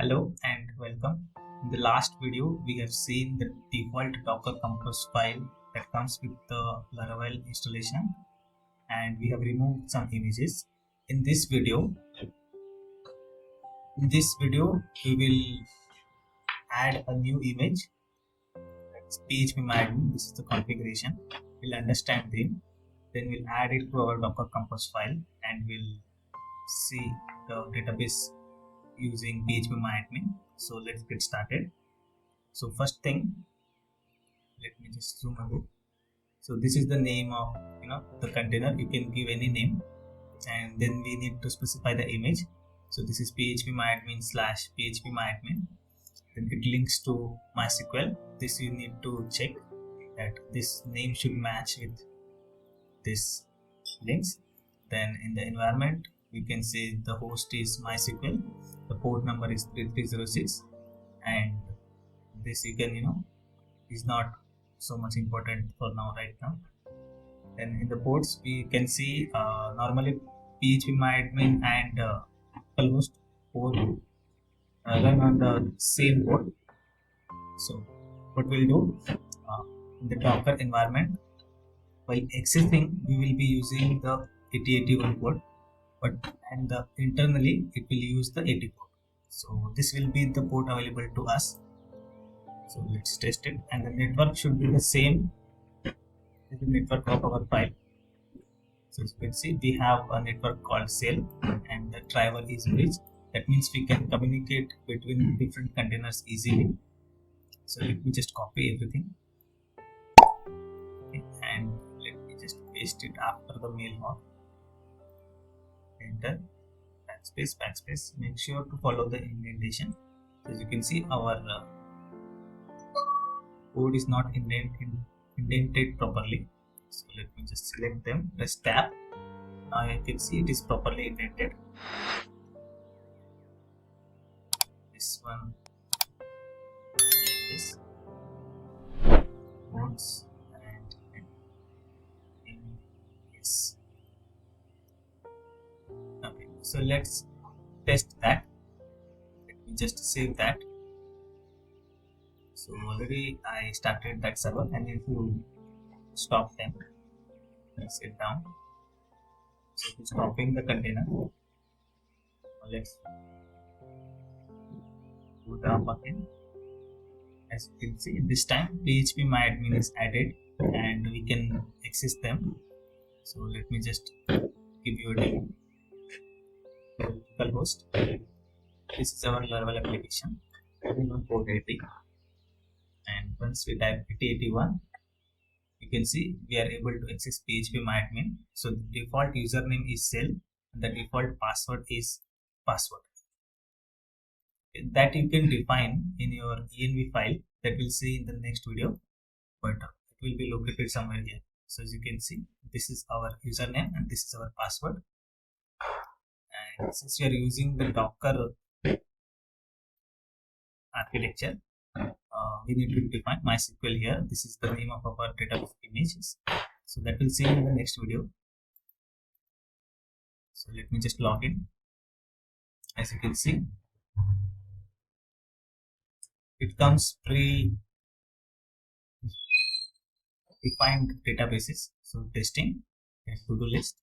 Hello and welcome. In the last video, we have seen the default docker-compose file that comes with the Laravel installation, and we have removed some images. In this video, we will add a new image. That's phpmyadmin. This is the configuration. We'll understand them. Then we'll add it to our docker-compose file, and we'll see the database using phpmyadmin. So let's get started. So first thing, let me just zoom a bit. So this is the name of the container. You can give any name, and then we need to specify the image. So this is phpmyadmin/phpmyadmin. Then it links to MySQL. This you need to check that this name should match with this links. Then in the environment, we can say the host is MySQL, the port number is 3306, and this you can is not so much important for now right now. Then in the ports we can see normally phpmyadmin and localhost port run on the same port. So what we'll do in the Docker environment, while accessing we will be using the 8081 port, but internally it will use the 80 port. So this will be the port available to us. So let's test it, and the network should be the same as the network of our file. So as you can see, we have a network called cell, and the driver is bridge. That means we can communicate between different containers easily. So let me just copy everything, okay, and let me just paste it after the mail hop. Enter, backspace. Make sure to follow the indentation. So as you can see, our code is not indented properly. So let me just select them, press tab. Now you can see it is properly indented. This one like this, modes, and yes. Okay, so let's test that. Let me just save that. So already I started that server, and if you stop them, let's sit down. So it's stopping the container. Now let's go down again. As you can see, this time phpmyadmin is added and we can access them. So let me just give you a demo. Localhost. This is our Laravel application running on port 80. And once we type 8081, you can see we are able to access phpmyadmin. So the default username is cell and the default password is password. That you can define in your env file that we'll see in the next video, but it will be located somewhere here. So as you can see, this is our username and this is our password. And since we are using the Docker architecture, we need to define MySQL here. This is the name of our database images. So that we'll see in the next video. So let me just log in. As you can see, it comes pre-defined databases. So testing and to-do list,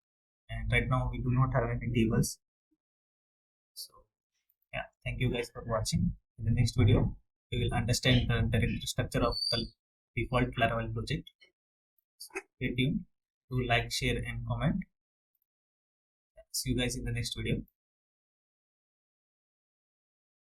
and right now we do not have any tables. So yeah, thank you guys for watching. In the next video, we will understand the directory structure of the default Laravel project. So stay tuned. Do like, share, and comment. See you guys in the next video.